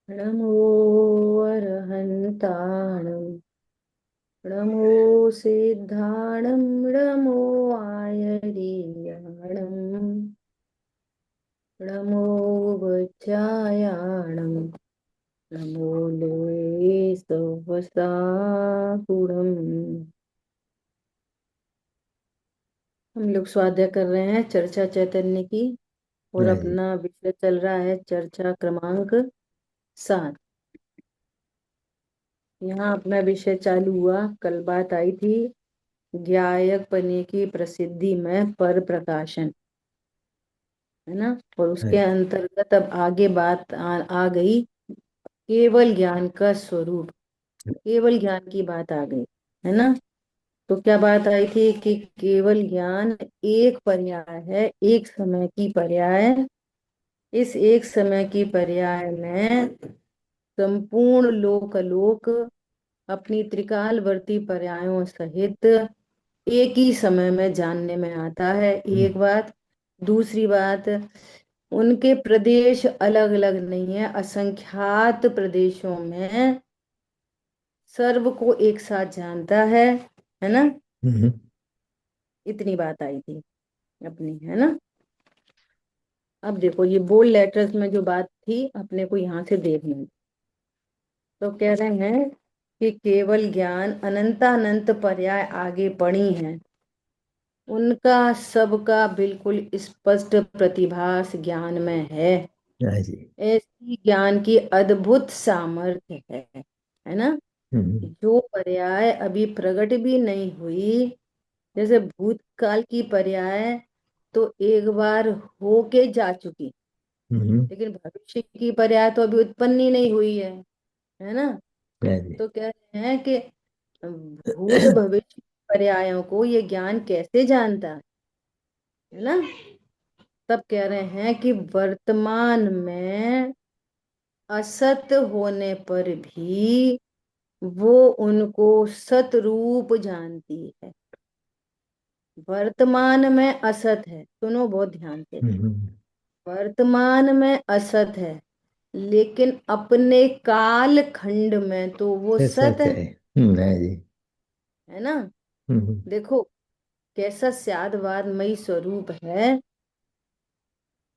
नमो अरहन्ताणं नमो सिद्धाणं नमो आयर्याणं नमो वज्रायाणं नमो लोये सवसाहुणम्। हम लोग स्वाध्याय कर रहे हैं चर्चा चैतन्य की, और हाँ जी। अपना विषय चल रहा है चर्चा क्रमांक 7। यहाँ अपना विषय चालू हुआ, कल बात आई थी ज्ञायक पने की प्रसिद्धि में पर प्रकाशन, है ना। और हाँ उसके जी। अंतर्गत अब आगे बात आ गई केवल ज्ञान का स्वरूप, केवल ज्ञान की बात आ गई, है ना। तो क्या बात आई थी कि केवल ज्ञान एक पर्याय है, एक समय की पर्याय। इस एक समय की पर्याय में संपूर्ण लोक अलोक अपनी त्रिकालवर्ती पर्यायों सहित एक ही समय में जानने में आता है, हम्म। एक बात। दूसरी बात, उनके प्रदेश अलग अलग नहीं है, असंख्यात प्रदेशों में सर्व को एक साथ जानता है ना। हम्म। इतनी बात आई थी अपनी, है ना। अब देखो ये बोल्ड लेटर्स में जो बात थी अपने को यहाँ से देखना है। तो कह रहे हैं कि केवल ज्ञान अनंतानंत पर्याय आगे पड़ी हैं, उनका सबका बिल्कुल स्पष्ट प्रतिभास ज्ञान में है। हाँ जी। ऐसी ज्ञान की अद्भुत सामर्थ्य है ना। हम्म। जो पर्याय अभी प्रकट भी नहीं हुई, जैसे भूतकाल की पर्याय तो एक बार होके जा चुकी, हम्म। लेकिन भविष्य की पर्याय तो अभी उत्पन्न ही नहीं हुई है ना। हाँ जी। तो कह रहे हैं कि भूत भविष्य पर्यायों को ये ज्ञान कैसे जानता है ना। तब कह रहे हैं कि वर्तमान में असत होने पर भी वो उनको सतरूप जानती है। वर्तमान में असत है, सुनो बहुत ध्यान से। हम्म। वर्तमान में असत है, लेकिन अपने काल खंड में तो वो सत सच है है। हाँ जी। है ना। हम्म। देखो कैसा स्यादवादमयी स्वरूप है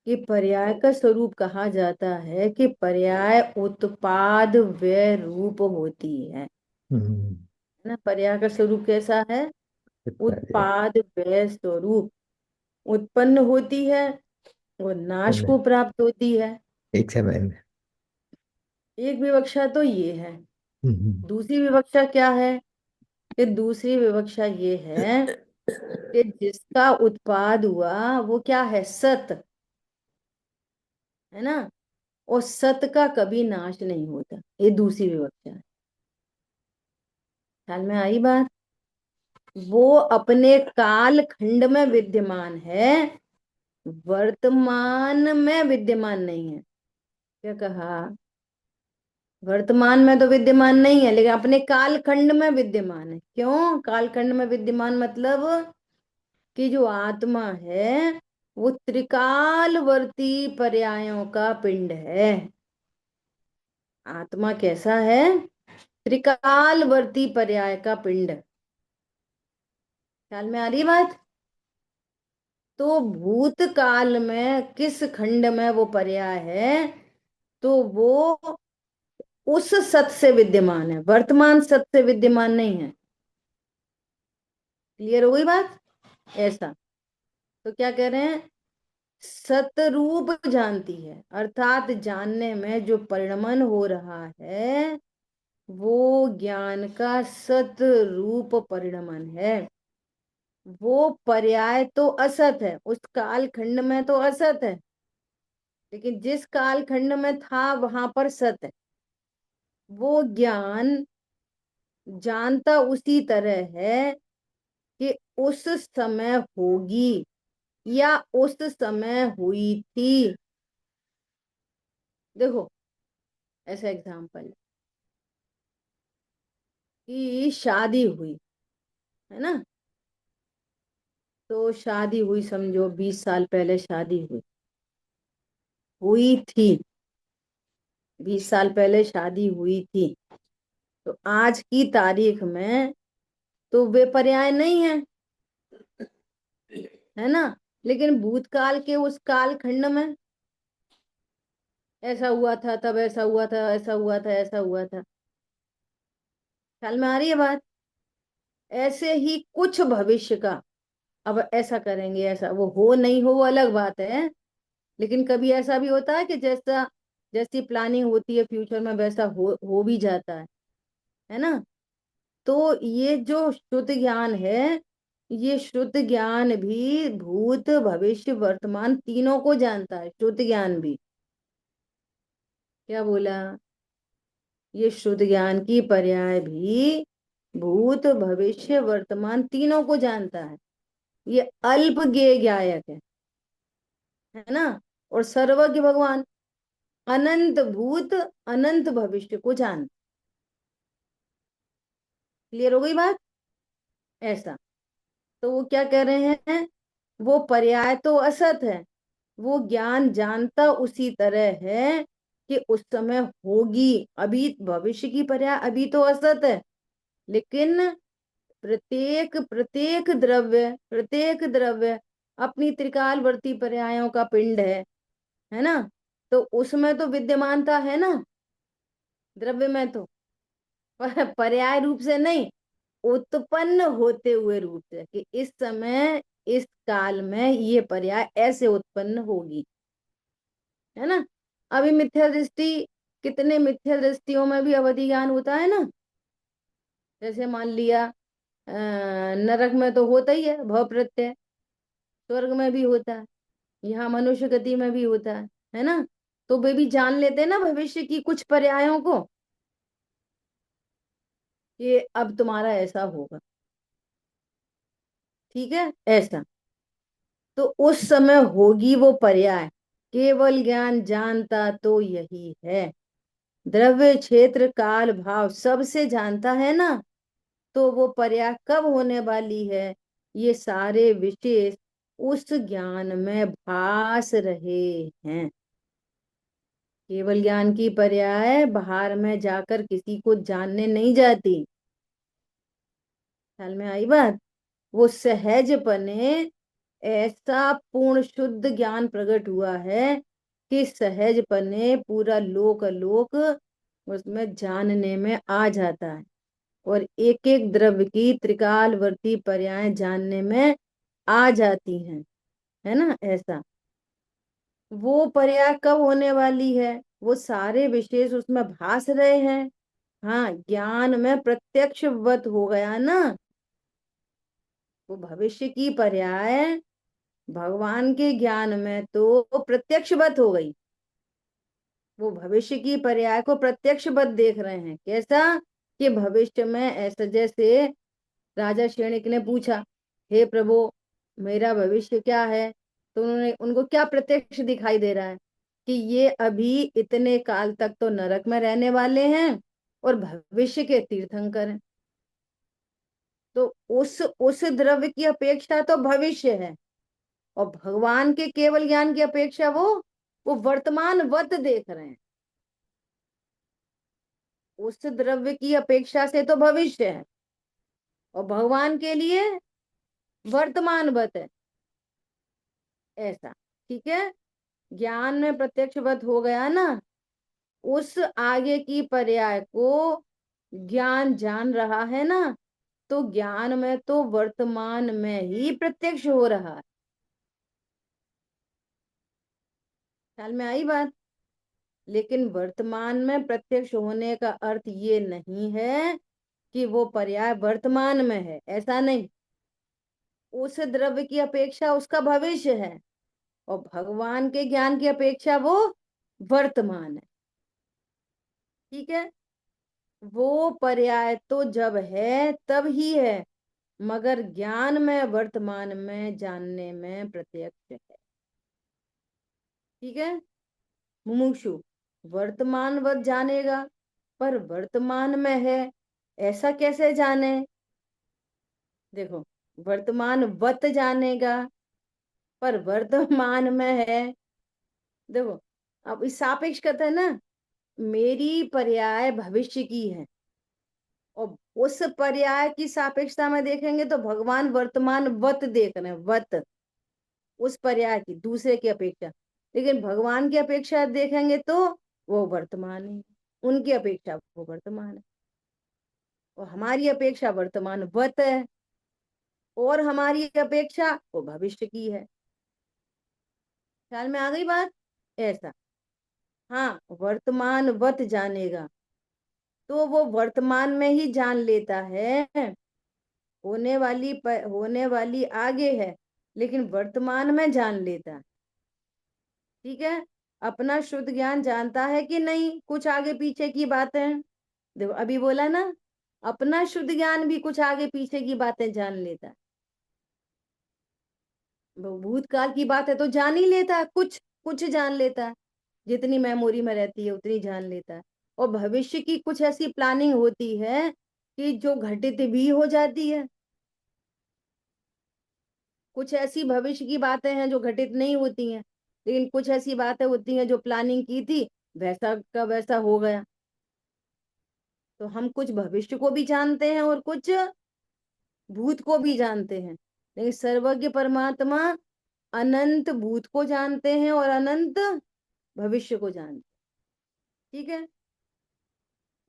कि पर्याय का स्वरूप कहा जाता है कि पर्याय उत्पाद व रूप होती हम्म। है ना। पर्याय का स्वरूप कैसा है? उत्पाद है। उत्पाद व स्वरूप, उत्पन्न होती है और नाश पन्ना। को प्राप्त होती है। एक समय में। एक विवक्षा तो ये है। हम्म। दूसरी विवक्षा क्या है? कि दूसरी विवक्षा ये है कि जिसका उत्पाद हुआ वो क्या है? सत, है ना। और सत का कभी नाश नहीं होता, ये दूसरी विवक्षा है। ख्याल में आई बात? वो अपने काल खंड में विद्यमान है, वर्तमान में विद्यमान नहीं है। क्या कहा? वर्तमान में तो विद्यमान नहीं है, लेकिन अपने काल खंड में विद्यमान है। क्यों काल खंड में विद्यमान? मतलब कि जो आत्मा है वो त्रिकालवर्ती पर्यायों का पिंड है। आत्मा कैसा है? त्रिकालवर्ती पर्याय का पिंड। ख्याल में आ रही बात? तो भूतकाल में किस खंड में वो पर्याय है? तो वो उस सत से विद्यमान है, वर्तमान सत से विद्यमान नहीं है। क्लियर हो गई बात? ऐसा। तो क्या कह रहे हैं? सतरूप जानती है, अर्थात जानने में जो परिणमन हो रहा है वो ज्ञान का सतरूप परिणमन है। वो पर्याय तो असत है, उस काल खंड में तो असत है, लेकिन जिस काल खंड में था वहां पर सत है। वो ज्ञान जानता उसी तरह है कि उस समय होगी या उस समय हुई थी। देखो ऐसा एग्जाम्पल कि शादी हुई, है ना। तो शादी हुई, समझो 20 साल पहले शादी हुई, हुई थी, 20 साल पहले शादी हुई थी, तो आज की तारीख में तो वे पर्याय नहीं है, है ना। लेकिन भूतकाल के उस काल खंड में ऐसा हुआ था, तब ऐसा हुआ था, ऐसा हुआ था, ऐसा हुआ था। ख्याल में आ रही है बात। ऐसे ही कुछ भविष्य का, अब ऐसा करेंगे, ऐसा, वो हो नहीं हो वो अलग बात है। लेकिन कभी ऐसा भी होता है कि जैसा, जैसी प्लानिंग होती है फ्यूचर में वैसा हो भी जाता है ना। तो ये जो शुद्ध ज्ञान है, ये शुद्ध ज्ञान भी भूत भविष्य वर्तमान तीनों को जानता है, शुद्ध ज्ञान भी। क्या बोला? ये शुद्ध ज्ञान की पर्याय भी भूत भविष्य वर्तमान तीनों को जानता है। ये अल्प ज्ञेय ज्ञायक है ना। और सर्वज्ञ भगवान अनंत भूत अनंत भविष्य को जानता। क्लियर हो गई बात? ऐसा। तो वो क्या कह रहे हैं, वो पर्याय तो असत है, वो ज्ञान जानता उसी तरह है कि उस समय होगी। अभी भविष्य की पर्याय अभी तो असत है, लेकिन प्रत्येक प्रत्येक द्रव्य अपनी त्रिकालवर्ती पर्यायों का पिंड है ना। तो उसमें तो विद्यमानता है ना, द्रव्य में तो, पर पर्याय रूप से नहीं, उत्पन्न होते हुए रूप से, कि इस समय इस काल में ये पर्याय ऐसे उत्पन्न होगी, है ना। अभी मिथ्या दृष्टि, कितने मिथ्या दृष्टियों में भी अवधि ज्ञान होता है ना। जैसे मान लिया नरक में तो होता ही है भव प्रत्यय, स्वर्ग में भी होता है, यहाँ मनुष्य गति में भी होता है ना। तो वे भी जान लेते हैं ना भविष्य की कुछ पर्यायों को, ये अब तुम्हारा ऐसा होगा, ठीक है, ऐसा। तो उस समय होगी वो पर्याय, केवल ज्ञान जानता तो यही है। द्रव्य क्षेत्र काल भाव सबसे जानता है ना, तो वो पर्याय कब होने वाली है, ये सारे विशेष उस ज्ञान में भास रहे हैं। केवल ज्ञान की पर्याय बाहर में जाकर किसी को जानने नहीं जाती। ख्याल में आई बात? वो सहजपने ऐसा पूर्ण शुद्ध ज्ञान प्रकट हुआ है कि सहजपने पूरा लोक लोक उसमें जानने में आ जाता है, और एक एक द्रव्य की त्रिकालवर्ती पर्याय जानने में आ जाती हैं, है ना। ऐसा वो पर्याय कब होने वाली है, वो सारे विशेष उसमें भास रहे हैं। हाँ, ज्ञान में प्रत्यक्षवत हो गया ना, वो भविष्य की पर्याय भगवान के ज्ञान में तो प्रत्यक्षवत हो गई। वो भविष्य की पर्याय को प्रत्यक्षवत देख रहे हैं। कैसा? कि भविष्य में ऐसा, जैसे राजा श्रेणिक ने पूछा, हे प्रभु मेरा भविष्य क्या है, तो उन्होंने, उनको क्या प्रत्यक्ष दिखाई दे रहा है कि ये अभी इतने काल तक तो नरक में रहने वाले हैं और भविष्य के तीर्थंकर हैं। तो उस द्रव्य की अपेक्षा तो भविष्य है, और भगवान के केवल ज्ञान की अपेक्षा वो वर्तमान वत देख रहे हैं। उस द्रव्य की अपेक्षा से तो भविष्य है, और भगवान के लिए वर्तमान वत है। ऐसा, ठीक है। ज्ञान में प्रत्यक्षवत हो गया ना, उस आगे की पर्याय को ज्ञान जान रहा है ना, तो ज्ञान में तो वर्तमान में ही प्रत्यक्ष हो रहा है। ख्याल में आई बात? लेकिन वर्तमान में प्रत्यक्ष होने का अर्थ ये नहीं है कि वो पर्याय वर्तमान में है, ऐसा नहीं। उस द्रव्य की अपेक्षा उसका भविष्य है, और भगवान के ज्ञान की अपेक्षा वो वर्तमान है, ठीक है। वो पर्याय तो जब है तब ही है, मगर ज्ञान में वर्तमान में जानने में प्रत्यक्ष है, ठीक है। मुमुक्षु वर्तमान जानेगा, पर वर्तमान में है, ऐसा कैसे जाने? देखो, वर्तमान वत जानेगा पर वर्तमान में है। देखो, अब इस सापेक्ष कथन है ना, मेरी पर्याय भविष्य की है, और उस पर्याय की सापेक्षता में देखेंगे तो भगवान वर्तमान वत देख रहे हैं, वत, उस पर्याय की दूसरे की अपेक्षा। लेकिन भगवान की अपेक्षा देखेंगे तो वो वर्तमान है, उनकी अपेक्षा वो वर्तमान है, और हमारी अपेक्षा वर्तमान वत है, और हमारी अपेक्षा वो भविष्य की है। ख्याल में आ गई बात? ऐसा। हाँ, वर्तमान वत जानेगा तो वो वर्तमान में ही जान लेता है, होने वाली आगे है, लेकिन वर्तमान में जान लेता है। ठीक है। अपना शुद्ध ज्ञान जानता है कि नहीं, कुछ आगे पीछे की बातें, देखो अभी बोला ना, अपना शुद्ध ज्ञान भी कुछ आगे पीछे की बातें जान लेता है। वो भूतकाल की बात है तो जान ही लेता है, कुछ कुछ जान लेता है, जितनी मेमोरी में रहती है उतनी जान लेता है। और भविष्य की कुछ ऐसी प्लानिंग होती है कि जो घटित भी हो जाती है, कुछ ऐसी भविष्य की बातें हैं जो घटित नहीं होती हैं, लेकिन कुछ ऐसी बातें होती हैं जो प्लानिंग की थी वैसा का वैसा हो गया। तो हम कुछ भविष्य को भी जानते हैं और कुछ भूत को भी जानते हैं, लेकिन सर्वज्ञ परमात्मा अनंत भूत को जानते हैं और अनंत भविष्य को जानते हैं। ठीक है।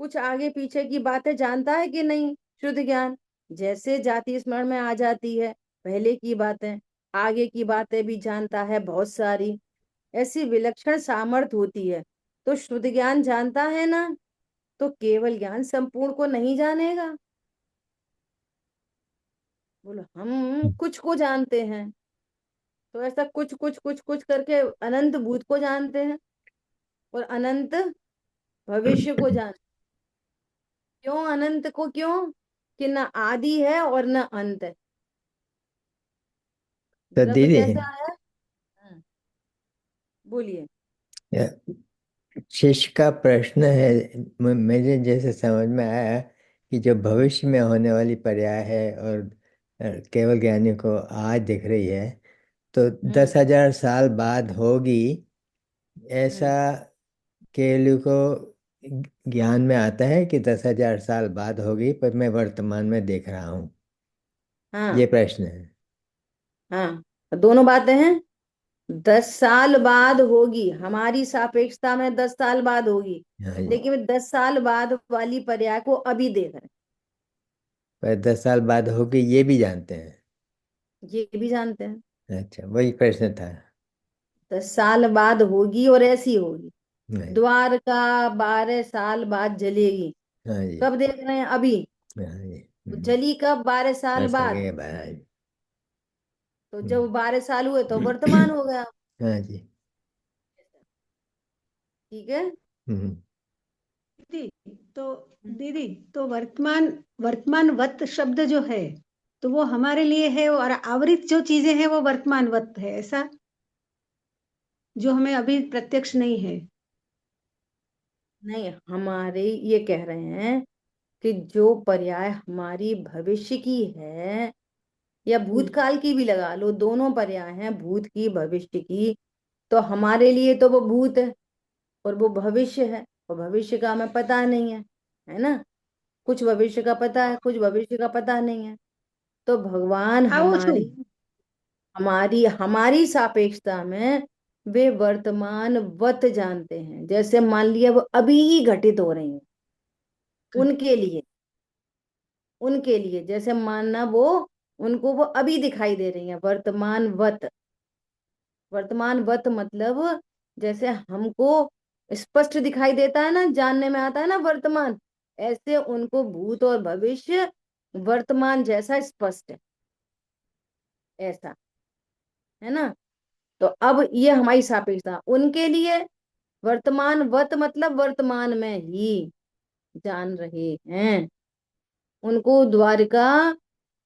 कुछ आगे पीछे की बातें जानता है कि नहीं शुद्ध ज्ञान, जैसे जाति स्मरण में आ जाती है, पहले की बातें, आगे की बातें भी जानता है बहुत सारी, ऐसी विलक्षण सामर्थ्य होती है। तो शुद्ध ज्ञान जानता है ना, तो केवल ज्ञान संपूर्ण को नहीं जानेगा। बोलो हम कुछ को जानते हैं, तो ऐसा कुछ कुछ कुछ कुछ करके अनंत भूत को जानते हैं और अनंत भविष्य को जान। क्यों अनंत को? क्यों कि न आदि है और न अंत है। तो द्रव्य दीदी, कैसा है? हाँ, बोलिए। शिष्य का प्रश्न है, मुझे जैसे समझ में आया कि जो भविष्य में होने वाली पर्याय है और केवल ज्ञानी को आज दिख रही है, तो हम्म। 10,000 साल बाद होगी, ऐसा हम्म। केवल को ज्ञान में आता है कि 10,000 साल बाद होगी, पर मैं वर्तमान में देख रहा हूँ। हाँ। ये प्रश्न है। हाँ, दोनों बातें हैं। 10 साल बाद होगी, हमारी सापेक्षता में 10 साल बाद होगी, हाँ जी। लेकिन 10 साल बाद वाली पर्याय को अभी देख रहे पर 10 साल बाद होगी ये भी जानते हैं। हैं, ये भी जानते हैं। अच्छा, वही प्रश्न था। 10 साल बाद होगी और ऐसी होगी। हाँ जी। द्वारका 12 साल बाद जलेगी, हाँ जी। कब देख रहे हैं? अभी। हाँ जी। तो जली कब? 12 साल बस बाद। आगे भाई। तो हम्म। जब 12 साल हुए तो वर्तमान हो गया। हाँ जी। ठीक है। हम्म। दीदी तो दीदी तो वर्तमान वर्तमानवत शब्द जो है तो वो हमारे लिए है, और आवृत जो चीजें हैं वो वर्तमानवत है, ऐसा जो हमें अभी प्रत्यक्ष नहीं है। नहीं, हमारे ये कह रहे हैं कि जो पर्याय हमारी भविष्य की है, या हम्म। भूतकाल की भी लगा लो, दोनों पर्याय हैं, भूत की भविष्य की, तो हमारे लिए तो वो भूत है और वो भविष्य है, और भविष्य का हमें पता नहीं है ना। कुछ भविष्य का पता है, कुछ भविष्य का पता नहीं है। तो भगवान आओ छू। हमारी हमारी हमारी सापेक्षता में वे वर्तमान वत जानते हैं, जैसे मान लिया वो अभी ही घटित हो रही हैं, उनके लिए, उनके लिए जैसे मानना वो, उनको वो अभी दिखाई दे रही है वर्तमान वत। वर्तमान वत मतलब जैसे हमको स्पष्ट दिखाई देता है ना, जानने में आता है ना वर्तमान, ऐसे उनको भूत और भविष्य वर्तमान जैसा स्पष्ट है, ऐसा, है ना। तो अब ये हमारी सापेक्षता उनके लिए, वर्तमान वत मतलब वर्तमान में ही जान रहे हैं। उनको द्वारिका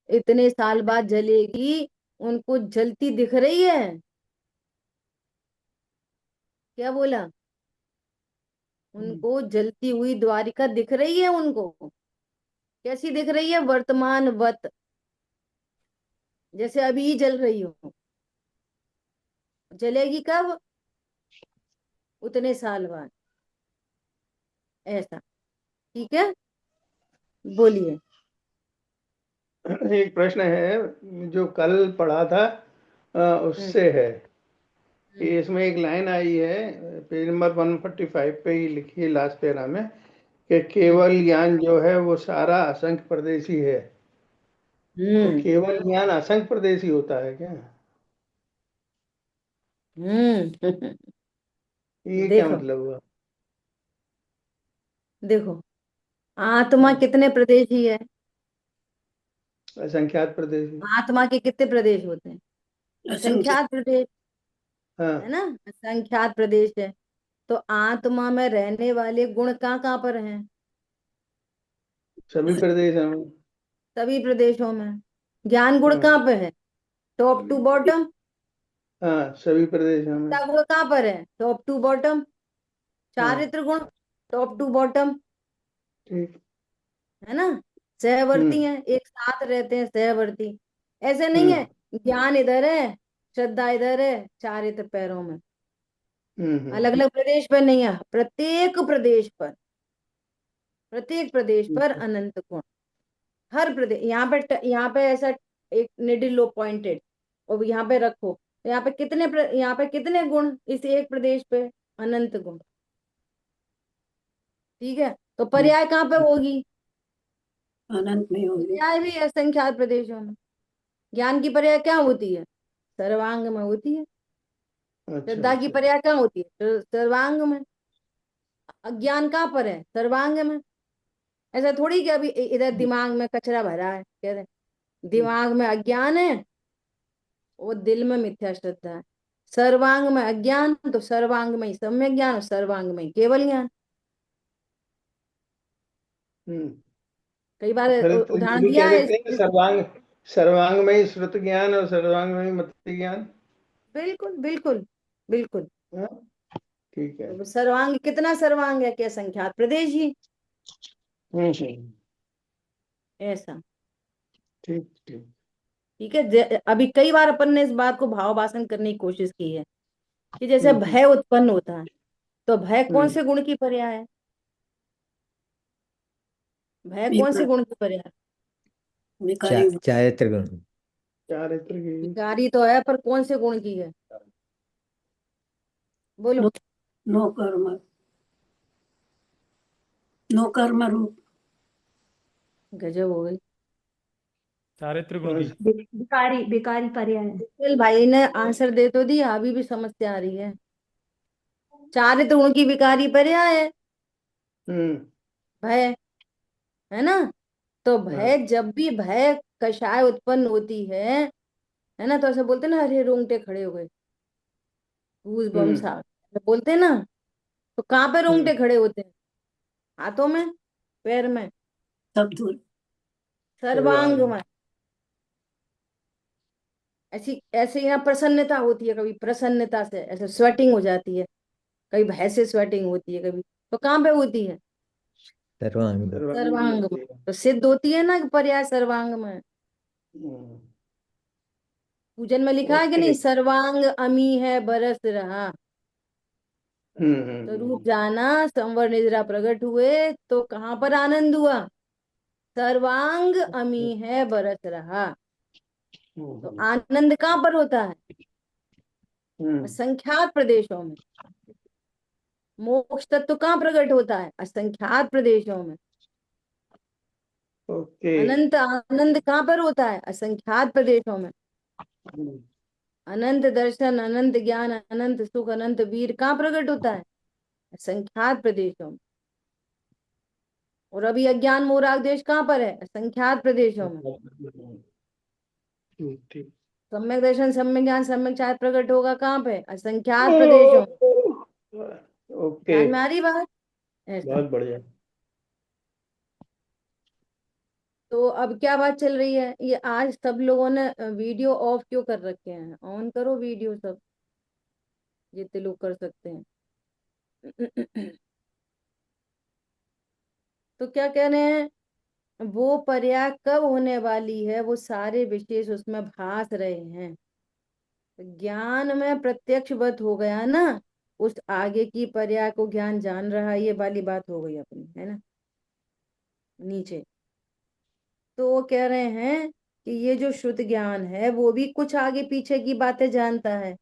इतने साल बाद जलेगी, उनको जलती दिख रही है। क्या बोला? हम्म। उनको जलती हुई द्वारिका दिख रही है उनको। कैसी दिख रही है? वर्तमान वत, जैसे अभी ही जल रही हो। जलेगी कब? उतने साल बाद। ऐसा। ठीक है, बोलिए। एक प्रश्न है जो कल पढ़ा था, हम्म उससे है। हम्म इसमें एक लाइन आई है, पेज नंबर 145 पे ही लिखी है, लास्ट पैरा में, कि हम्म केवल ज्ञान जो है वो सारा असंख्य प्रदेशी है। तो हम्म केवल ज्ञान असंख्य प्रदेशी होता है क्या? हम्म। ये क्या देखो, मतलब हुआ? देखो, आत्मा हाँ, कितने प्रदेशी है? असंख्यात प्रदेशी। आत्मा के कितने प्रदेश होते हैं? असंख्य। असंख्यात प्रदेश, है हाँ, ना? असंख्यात प्रदेश है। तो आत्मा में रहने वाले गुण कहाँ कहाँ पर हैं? सभी प्रदेश हैं। सभी प्रदेशों में। ज्ञान गुण हाँ, कहाँ पे है? Top to bottom. हाँ, सभी प्रदेश में। चिंता गुण कहाँ पर है? Top to bottom. हाँ, चारित्र गुण टॉप टू बॉटम, ठीक। है ना? सहवर्ती हम्म, हैं, एक साथ रहते हैं, सहवर्ती। ऐसे नहीं है हम्म, ज्ञान इधर है, श्रद्धा इधर है, चारित्र पैरों में। हम्म, अलग अलग प्रदेश पर नहीं है, प्रत्येक प्रदेश पर, प्रत्येक प्रदेश पर अनंत गुण। हर प्रदेश, यहाँ पे ऐसा एक निडिल लो पॉइंटेड, और यहाँ पे रखो, तो यहाँ पे यहाँ पे कितने गुण इस एक प्रदेश पे? अनंत गुण। ठीक है, तो ठीक। पर्याय कहाँ पे होगी? अनंत में होगी। पर्याय भी असंख्यात प्रदेशों में। ज्ञान की पर्याय क्या होती है? सर्वांग में होती है। अच्छा, श्रद्धा की अच्छा। पर्याय क्या होती है? सर्वांग में। अज्ञान कहाँ पर है? सर्वांग में। ऐसा थोड़ी कि अभी इधर दिमाग में कचरा भरा है, कह रहे दिमाग में अज्ञान है और दिल में मिथ्या श्रद्धा है। सर्वांग में अज्ञान, तो सर्वांग में ही सम्यक ज्ञान, और सर्वांग में ही केवल ज्ञान। हम्म। कई बार तो फिर तो ये उदाहरण भी दिया कह है सकते हैं कि सर्वांग सर्वांग में ही श्रुत ज्ञान और सर्वांग में ही मति ज्ञान। बिल्कुल बिल्कुल बिल्कुल। हाँ, ठीक है। तो सर्वांग कितना सर्वांग है? क्या संख्यात प्रदेश ही। हम्म। ऐसा। ठीक, ठीक। ठीक है, अभी कई बार अपन ने इस बात को भाव भाषण करने की कोशिश की है कि जैसे हम्म, भय उत्पन्न होता है, तो भय कौन हम्म। से गुण की पर्याय है? भय कौन से विकार, गुण की पर्याय है? विकारी। चारित्र गुण। चारित्र की। विकारी तो है, पर कौन से गुण की है? बोलो। नो, नो कर्म, नो कर्म रूप। गजब हो गई। चारित्र गुण कौन की। सा? विकारी, विकारी पर्याय है। निखिल भाई ने आंसर दे तो दिया, अभी भी समस्या आ रही है। चारित्र गुण की विकारी पर्याय है हम्म। भय, है ना? तो हाँ। भय, जब भी भय कषाय उत्पन्न होती है ना, तो ऐसे बोलते हैं ना, हरे रोंगटे खड़े हो गए, गूज बम्स हम्म, आ गए, तो बोलते हैं ना। तो कहाँ पे रोंगटे हम्म। खड़े होते हैं? हाथों में, पैर में, सब दूर। सर्वांग सर्वांग। में। ऐसी ऐसे यहाँ प्रसन्नता होती है, कभी प्रसन्नता से ऐसे स्वेटिंग हो जाती है, कभी भय से स्वेटिंग होती है, कभी तो कहाँ पे होती है? सर्वांग में। सर्वांग में सर्वांग होती में। है। तो सिद्ध होती है ना कि पर्याय सर्वांग में। हम्म। पूजन में लिखा है कि ओके। नहीं, सर्वांग अमी है बरस रहा। हम्म, तो रूप जाना, संवर निद्रा प्रकट हुए, तो कहाँ पर आनंद हुआ? सर्वांग अमी है बरस रहा। तो हम्म, आनंद कहाँ पर होता है? हम्म। असंख्यात प्रदेशों में। मोक्ष तत्व कहाँ प्रकट होता है? असंख्यात प्रदेशों में। ओके। अनंत आनंद कहाँ पर होता है? असंख्यात प्रदेशों में। हम्म, अनंत दर्शन, अनंत ज्ञान, अनंत सुख, अनंत वीर कहाँ प्रकट होता है? असंख्यात प्रदेशों में। और अभी अज्ञान मोह राग द्वेष कहाँ पर है? असंख्यात प्रदेशों में। ठीक, ठीक। सम्यक दर्शन, सम्यक ज्ञान, सम्यक चाहत प्रकट होगा कहाँ पे? असंख्यात प्रदेशों में। ओके। ध्यान में आ रही बात? ऐसा। बहुत बढ़िया। तो अब क्या बात चल रही है? ये आज सब लोगों ने वीडियो ऑफ क्यों कर रखे हैं? ऑन करो वीडियो सब, जितने लोग कर सकते हैं। तो क्या कह रहे हैं? वो पर्याय कब होने वाली है? वो सारे विशेष उसमें भास रहे हैं। ज्ञान में प्रत्यक्षवत हो गया ना, उस आगे की पर्याय को ज्ञान जान रहा है, ये वाली बात हो गई अपनी, है ना। नीचे तो वो कह रहे हैं कि ये जो शुद्ध ज्ञान है वो भी कुछ आगे पीछे की बातें जानता है।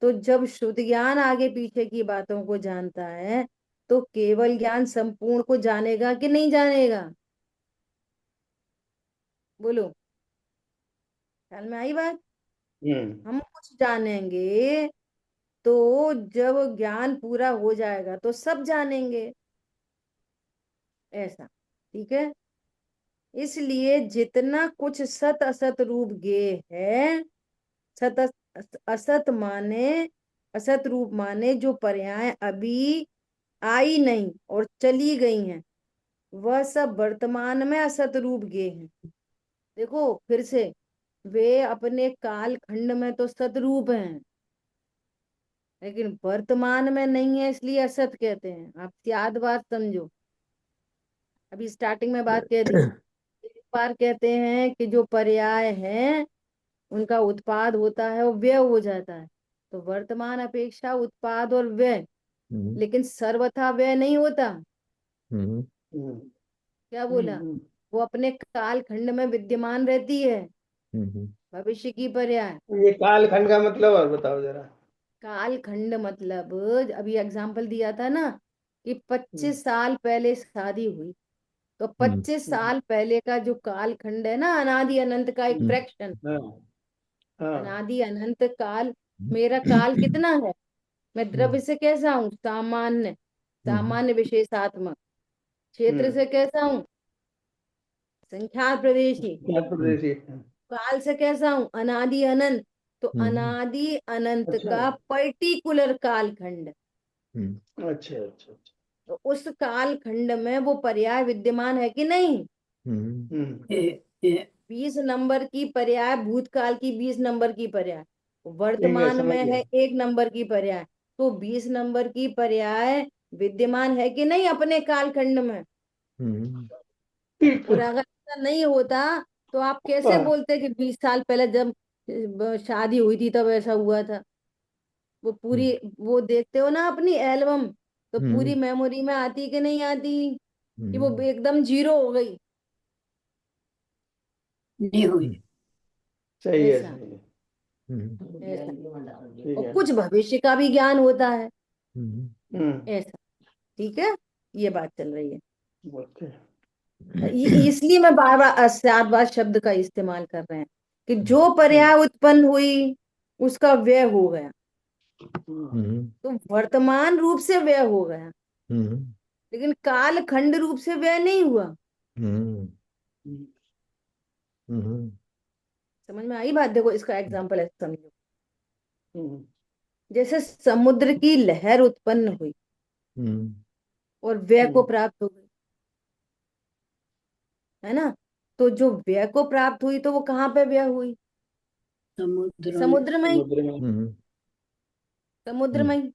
तो जब शुद्ध ज्ञान आगे पीछे की बातों को जानता है तो केवल ज्ञान संपूर्ण को जानेगा कि नहीं जानेगा? बोलो, ख्याल में आई बात? हम कुछ जानेंगे तो जब ज्ञान पूरा हो जाएगा तो सब जानेंगे, ऐसा। ठीक है, इसलिए जितना कुछ सत असत रूप गे है, सत असत माने, असत रूप माने जो पर्याय अभी आई नहीं और चली गई हैं, वह सब वर्तमान में असत रूप गे हैं। देखो फिर से, वे अपने काल खंड में तो सतरूप हैं लेकिन वर्तमान में नहीं है, इसलिए असत कहते हैं। आप याद बात समझो, अभी स्टार्टिंग में बात कह दी। एक बार कहते हैं कि जो पर्याय है उनका उत्पाद होता है और व्यय हो जाता है, तो वर्तमान अपेक्षा उत्पाद और व्यय, हम्म, लेकिन सर्वथा व्यय नहीं होता। हम्म, क्या बोला? वो अपने काल खंड में विद्यमान रहती है, हम्म, भविष्य की पर्याय। ये कालखंड का मतलब और बताओ जरा। काल खंड मतलब, अभी एग्जाम्पल दिया था ना कि 25 साल पहले शादी हुई, तो हम्म, 25 साल पहले का जो काल खंड है ना, अनादि अनंत का एक हम्म, फ्रैक्शन, हाँ हाँ अनादि अनंत काल। मेरा काल कितना है? मैं द्रव्य से कैसा हूँ? सामान्य, हम्म, सामान्य विशेषात्मक। क्षेत्र हम्म से कैसा हूँ? संख्या प्रदेशी। उत्तर प्रदेश। काल से कैसा हूँ? अनादि अनंत। तो हम्म, अनादि अनंत अच्छा का पर्टिकुलर कालखंड, हम्म, अच्छा अच्छा अच्छा। तो उस काल खंड में वो पर्याय विद्यमान है कि नहीं? हम्म, 20 नंबर की पर्याय भूतकाल की, 20 नंबर की पर्याय ठीक है, वर्तमान समझ में गया। है, 1 नंबर की पर्याय। तो 20 नंबर की पर्याय विद्यमान है कि नहीं अपने कालखंड में? हम्म, और अगर ऐसा नहीं होता तो आप कैसे हाँ, बोलते कि 20 साल पहले जब शादी हुई थी तब ऐसा हुआ था? वो पूरी, वो देखते हो ना अपनी एल्बम, तो पूरी हम्म, मेमोरी में आती कि नहीं आती कि वो हम्म, एकदम जीरो हो गई? नहीं हुई। सही है ऐसा, सही है। हम्म, ऐसा। ठीक और है। कुछ भविष्य का भी ज्ञान होता है, हम्म, ऐसा। ठीक है, ये बात चल रही है। ओके। इसलिए मैं बार बार अस्याद्वाद शब्द का इस्तेमाल कर रहे हैं कि जो पर्याय उत्पन्न हुई उसका व्यय हो गया, हम्म, तो वर्तमान रूप से व्यय हो गया, हम्म, लेकिन काल खंड रूप से व्यय नहीं हुआ। हम्म, हम्म, समझ में आई बात? देखो इसका एग्जाम्पल है, समझो। जैसे समुद्र की लहर उत्पन्न हुई हम्म, और व्यय को प्राप्त हो गई, है ना। तो जो व्यय को प्राप्त हुई तो वो कहाँ पे व्यय हुई? समुद्र में। समुद्र में ही, समुद्र में। समुद्र में ही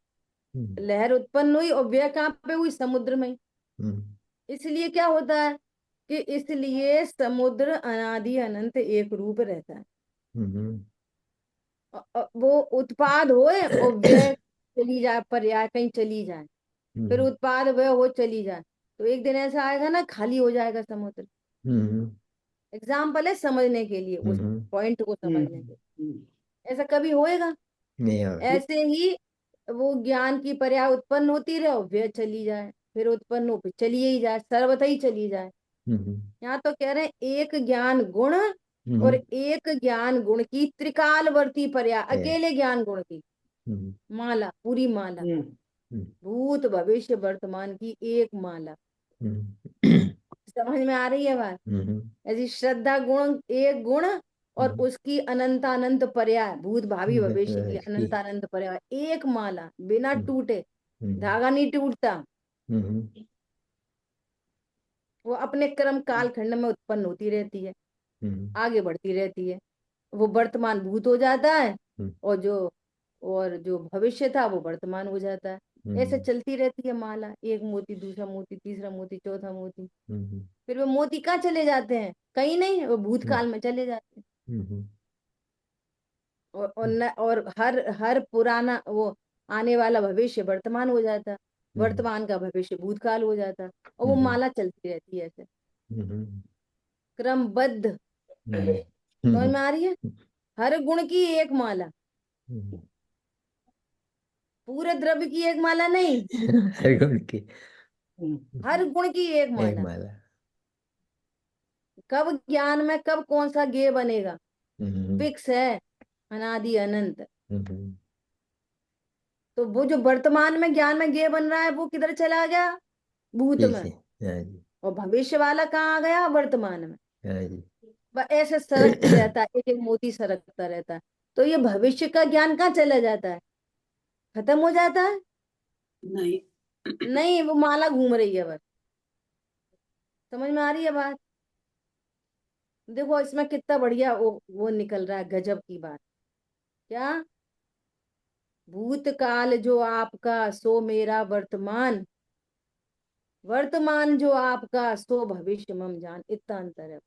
हम्म, लहर उत्पन्न हुई और व्यय कहाँ पे हुई? समुद्र में ही। हम्म, इसलिए क्या होता है कि इसलिए समुद्र अनादि अनंत एक रूप रहता है। हम्म, वो उत्पाद होए और व्यय चली जाए, पर्याय कहीं चली जाए, फिर उत्पाद व्यय हो चली जाए, तो एक दिन ऐसा आएगा ना खाली हो जाएगा समुद्र। एग्जाम्पल है समझने के लिए, उस पॉइंट को समझने के हम्म, लिए। ऐसा कभी होएगा? नहीं होगा। ऐसे ही वो ज्ञान की पर्याय उत्पन्न होती रहे और व्यय चली जाए, फिर उत्पन्न हो फिर चली ही जाए, सर्वथा ही चली जाए। हम्म, यहाँ तो कह रहे हैं एक ज्ञान गुण और हम्म, एक ज्ञान गुण की त्रिकालवर्ती पर्याय, है, अकेले ज्ञान गुण की हम्म, माला, पूरी माला, हम्म, हम्म, भूत भविष्य वर्तमान की एक माला। हम्म, समझ में आ रही है बात? हम्म, ऐसी श्रद्धा गुण एक गुण और हम्म, उसकी अनंतानंत पर्याय, भूत भावी भविष्य की इसकी, अनंतानंत पर्याय, एक माला बिना हम्म, टूटे, हम्म, धागा नहीं टूटता। हम्म, वो अपने कर्म काल खंड में उत्पन्न होती रहती है, हम्म, आगे बढ़ती रहती है। वो वर्तमान भूत हो जाता है हम्म, और जो भविष्य था वो वर्तमान हो जाता है। ऐसे हम्म, चलती रहती है माला, एक मोती दूसरा मोती तीसरा मोती चौथा मोती। हम्म, फिर वो मोती कहाँ चले जाते हैं? कहीं नहीं, वो हम्म, भूतकाल में चले जाते हैं। हम्म, और हर हर पुराना वो आने वाला भविष्य वर्तमान हो जाता, वर्तमान का भविष्य भूतकाल हो जाता, और वो माला चलती रहती है ऐसे क्रमबद्ध। समझ में आ रही है? हर गुण की एक माला, पूरे द्रव्य की एक माला नहीं, हर गुण की हर गुण की एक एक माला। माला। कब ज्ञान में कब कौन सा गे बनेगा, फिक्स है, अनादि अनंत। तो वो जो वर्तमान में ज्ञान में गे बन रहा है वो किधर चला गया, भूत में, पीछे। हाँ जी। और भविष्य वाला कहाँ आ गया, वर्तमान में। हाँ जी। वह ऐसे सरकती रहता है, एक एक मोती सरकता रहता है। तो ये भविष्य का ज्ञान कहाँ चला जाता है, खत्म हो जाता है? नहीं। नहीं, वो माला घूम रही है बस। समझ में आ रही है बात? देखो इसमें कितना बढ़िया वो निकल रहा है, गजब की बात। क्या, भूतकाल जो आपका सो मेरा वर्तमान, वर्तमान जो आपका सो भविष्य मम जान, इतना अंतर है।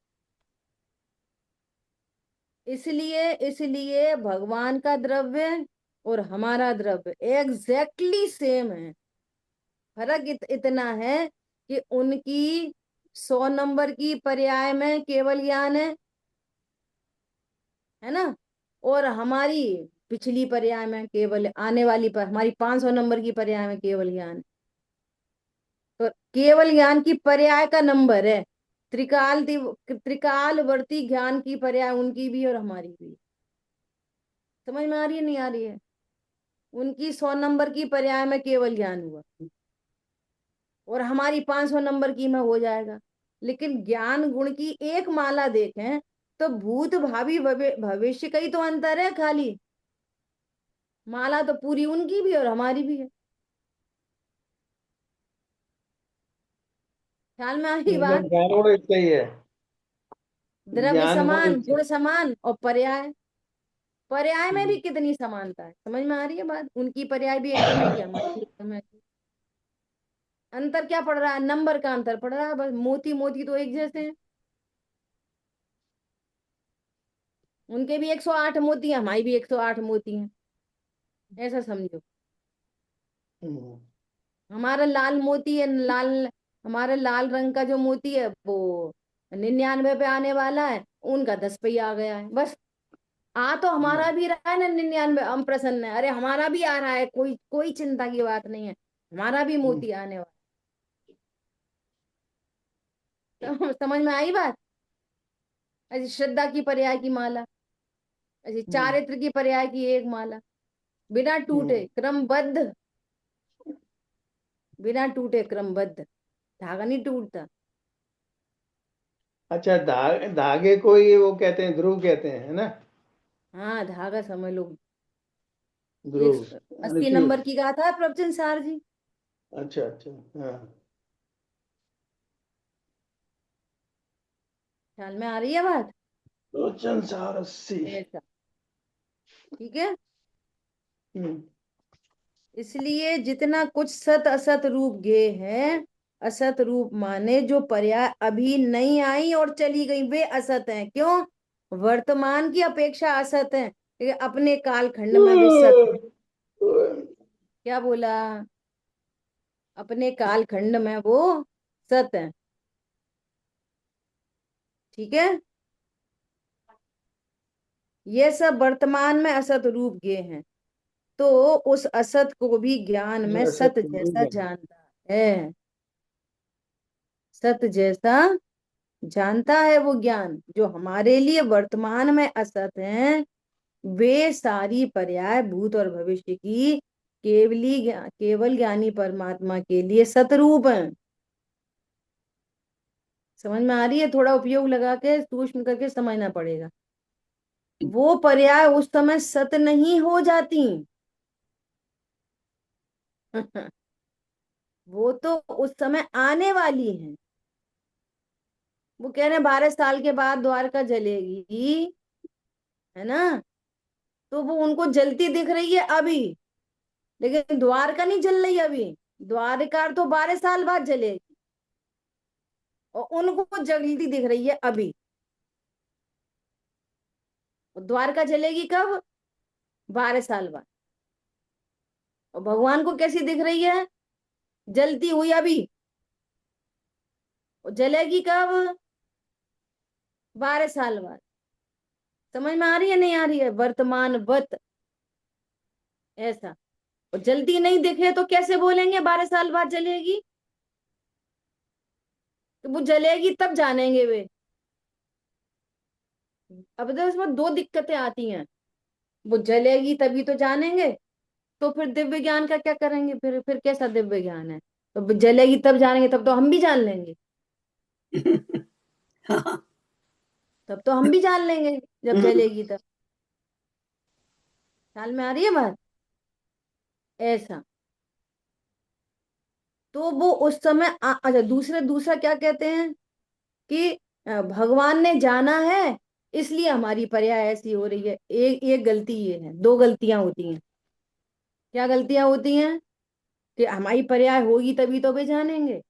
इसलिए इसलिए भगवान का द्रव्य और हमारा द्रव्य एग्जैक्टली सेम है। फर्क इतना है कि उनकी 100 नंबर की पर्याय में केवल ज्ञान है ना, और हमारी पिछली पर्याय में केवल, आने वाली पर हमारी 500 नंबर की पर्याय में केवल ज्ञान है। तो केवल ज्ञान की पर्याय का नंबर है, त्रिकालवर्ती ज्ञान की पर्याय उनकी भी और हमारी भी। समझ में आ रही है नहीं आ रही है? उनकी 100 नंबर की पर्याय में केवल ज्ञान हुआ और हमारी 500 नंबर की में हो जाएगा। लेकिन ज्ञान गुण की एक माला देखें तो भूत भावी भविष्य का ही तो अंतर है खाली, माला तो पूरी उनकी भी और हमारी भी है। ख्याल में आ रही मतलब बात? ज्ञान गुण इतना ही है, द्रव्य ज्ञान गुण समान, एक गुण समान, और पर्याय, पर्याय में भी ही। कितनी समानता है। समझ में आ रही है बात? उनकी पर्याय भी एकदम है कि हमारी भी एकदम है। अंतर क्या पड़ रहा है, नंबर का अंतर पड़ रहा है बस। मोती मोती तो एक जैसे हैं, उनके भी 108 मोती हैं, हमारी भी 108 मोती हैं, ऐसा समझो। हम्म। हमारा लाल मोती है, लाल, हमारे लाल रंग का जो मोती है वो 99 पे आने वाला है, उनका 10 पे ही आ गया है बस। आ तो हमारा भी रहा है ना 99, हम प्रसन्न है, अरे हमारा भी आ रहा है, कोई कोई चिंता की बात नहीं है, हमारा भी मोती आने वाला है। तो समझ में आई बात? ऐसी श्रद्धा की पर्याय की माला, ऐसी हम्म। चारित्र की पर्याय की एक माला, बिना टूटे हम्म। क्रमबद्ध, बिना टूटे क्रमबद्ध, धागा नहीं टूटता। अच्छा, धागे को ये वो कहते हैं, ध्रुव कहते हैं, है ना? हाँ धागा समझ लो। एक ध्रुव, 80 ऋषि। नंबर की गाथा है प्रवचन सार जी। अच्छा अच्छा। हाँ। ख्याल में आ रही है बात? लोचन सार 80। ऐसा, ठीक है। हम्म। इसलिए जितना कुछ सत असत रूप गे है, असत रूप माने जो पर्याय अभी नहीं आई और चली गई वे असत हैं। क्यों? वर्तमान की अपेक्षा असत हैं, लेकिन अपने कालखंड में वे सत हैं। क्या बोला? अपने कालखंड में वो सत हैं, ठीक है। ये सब वर्तमान में असत रूप गे हैं, तो उस असत को भी ज्ञान में जो सत असत जैसा रूप है। जानता है, सत जैसा जानता है वो ज्ञान। जो हमारे लिए वर्तमान में असत हैं, वे सारी पर्याय भूत और भविष्य की केवल ज्ञानी परमात्मा के लिए सतरूप हैं। समझ में आ रही है? थोड़ा उपयोग लगा के सूक्ष्म करके समझना पड़ेगा। वो पर्याय उस समय सत नहीं हो जाती। वो तो उस समय आने वाली है। वो कह रहे हैं 12 साल के बाद द्वारका जलेगी, है ना, तो वो उनको जलती दिख रही है अभी, लेकिन द्वारका नहीं जल रही अभी। द्वारका तो 12 साल बाद जलेगी, और उनको जलती दिख रही है अभी। और द्वारका जलेगी कब? 12 साल बाद। और भगवान को कैसी दिख रही है? जलती हुई अभी। और जलेगी कब? 12 साल बाद। समझ में आ रही है नहीं आ रही है? वर्तमान वत ऐसा। और जल्दी नहीं दिखे तो कैसे बोलेंगे 12 साल बाद जलेगी? तो वो जलेगी तब जानेंगे वे। अब तो इसमें दो दिक्कतें आती हैं। वो जलेगी तभी तो जानेंगे। तो फिर दिव्य ज्ञान का क्या करेंगे? फिर कैसा दिव्य ज्ञान है? तो जलेगी तब जानेंगे, तब तो हम भी जान लेंगे। हाँ। तब तो हम भी जान लेंगे जब जलेगी तब। ख्याल में आ रही है बात? ऐसा। तो वो उस समय अच्छा, दूसरा क्या कहते हैं कि भगवान ने जाना है इसलिए हमारी पर्याय ऐसी हो रही है। एक गलती ये है, दो गलतियां होती हैं। क्या गलतियां होती हैं? कि हमारी पर्याय होगी तभी तो वे जानेंगे,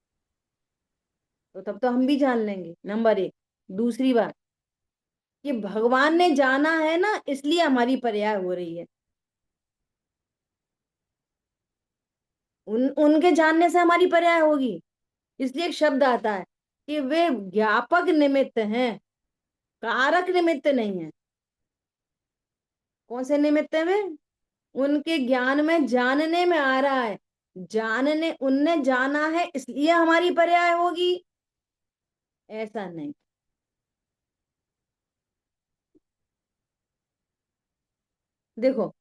तो तब तो हम भी जान लेंगे, नंबर एक। दूसरी बात, कि भगवान ने जाना है ना इसलिए हमारी पर्याय हो रही है। उनके जानने से हमारी पर्याय होगी। इसलिए एक शब्द आता है कि वे ज्ञापक निमित्त हैं, कारक निमित्त नहीं है। कौन से निमित्त है वे? उनके ज्ञान में जानने में आ रहा है, जानने उनने जाना है इसलिए हमारी पर्याय होगी, ऐसा नहीं। देखो,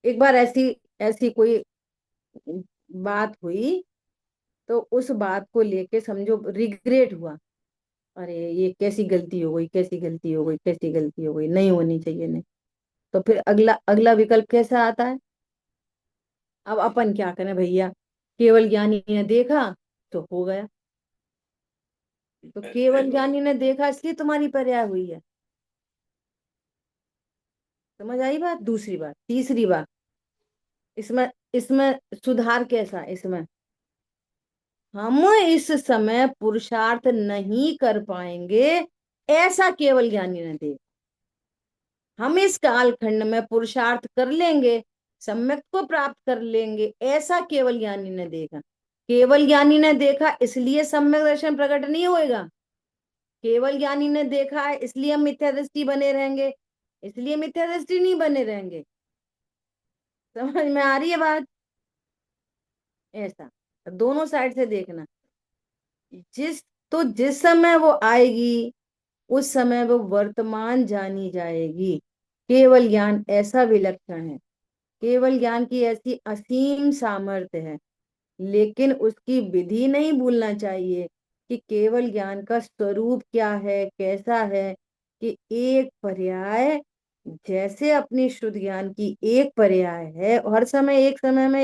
एक बार ऐसी ऐसी कोई बात हुई, तो उस बात को लेके समझो रिग्रेट हुआ। अरे ये कैसी गलती हो गई, कैसी गलती हो गई, कैसी गलती हो गई, नहीं होनी चाहिए, नहीं। तो फिर अगला अगला विकल्प कैसा आता है? अब अपन क्या करें भैया? केवल ज्ञानी ने देखा तो हो गया। तो केवल ज्ञानी ने देखा इसलिए तुम्हारी पर्याय हुई है। समझ आई बात? दूसरी बात, तीसरी बात, इसमें इसमें सुधार कैसा है इसमें? हम इस समय पुरुषार्थ नहीं कर पाएंगे ऐसा केवल ज्ञानी ने देखा। हम इस कालखंड में पुरुषार्थ कर लेंगे, सम्यक को प्राप्त कर लेंगे, ऐसा केवल ज्ञानी ने देखा। केवल ज्ञानी ने देखा इसलिए सम्यक दर्शन प्रकट नहीं होएगा। केवल ज्ञानी ने देखा है इसलिए हम मिथ्या दृष्टि बने रहेंगे, इसलिए मिथ्या दृष्टि नहीं बने रहेंगे। समझ में आ रही है बात? ऐसा दोनों साइड से देखना। जिस तो जिस समय वो आएगी उस समय वो वर्तमान जानी जाएगी। केवल ज्ञान ऐसा विलक्षण है, केवल ज्ञान की ऐसी असीम सामर्थ्य है। लेकिन उसकी विधि नहीं भूलना चाहिए कि केवल ज्ञान का स्वरूप क्या है, कैसा है। कि एक पर्याय, जैसे अपनी शुद्ध ज्ञान की एक पर्याय है, हर समय एक समय में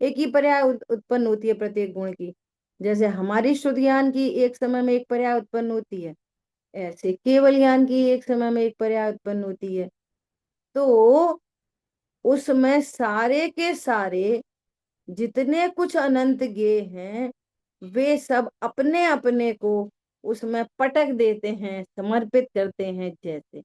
एक ही पर्याय उत्पन्न होती है प्रत्येक गुण की। जैसे हमारी शुद्ध ज्ञान की एक समय में एक पर्याय उत्पन्न होती है, ऐसे केवल ज्ञान की एक समय में एक पर्याय उत्पन्न होती है। तो उसमें सारे के सारे जितने कुछ अनंत ज्ञेय हैं, वे सब अपने अपने को उसमें पटक देते हैं, समर्पित करते हैं। जैसे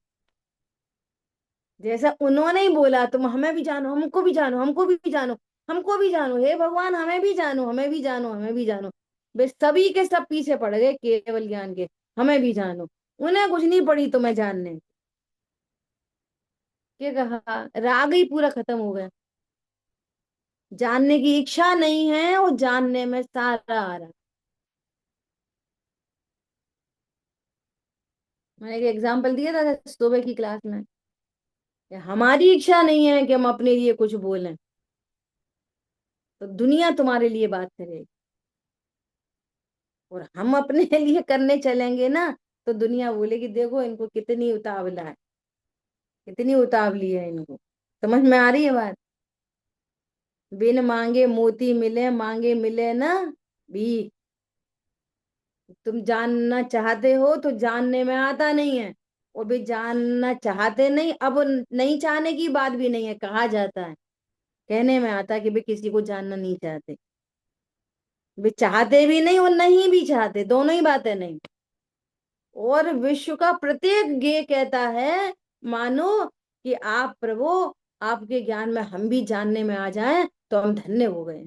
जैसा उन्होंने ही बोला, तुम हमें भी जानो, हमको भी जानो, हमको भी जानो, हमको भी जानो, हे भगवान हमें भी जानो, हमें भी जानो, हमें भी जानो। वे सभी के सब पीछे पड़ गए केवल ज्ञान के, हमें भी जानो। उन्हें कुछ नहीं पड़ी तुम्हें जानने। क्या कहा? राग ही पूरा खत्म हो गया। जानने की इच्छा नहीं है और जानने में सारा आ रहा। मैंने एक एग्जाम्पल दिया था सुबह की क्लास में कि हमारी इच्छा नहीं है कि हम अपने लिए कुछ बोलें, तो दुनिया तुम्हारे लिए बात करेगी। और हम अपने लिए करने चलेंगे ना, तो दुनिया बोलेगी देखो इनको कितनी उतावला है, कितनी उतावली है इनको। समझ में आ रही है बात? बिन मांगे मोती मिले, मांगे मिले ना भीख। तुम जानना चाहते हो तो जानने में आता नहीं है, और भी जानना चाहते नहीं। अब नहीं चाहने की बात भी नहीं है, कहा जाता है, कहने में आता है कि भाई किसी को जानना नहीं चाहते। वे चाहते भी नहीं और नहीं भी चाहते, दोनों ही बातें नहीं। और विश्व का प्रत्येक गे कहता है मानो कि आप प्रभु आपके ज्ञान में हम भी जानने में आ जाएं तो हम धन्य हो गए।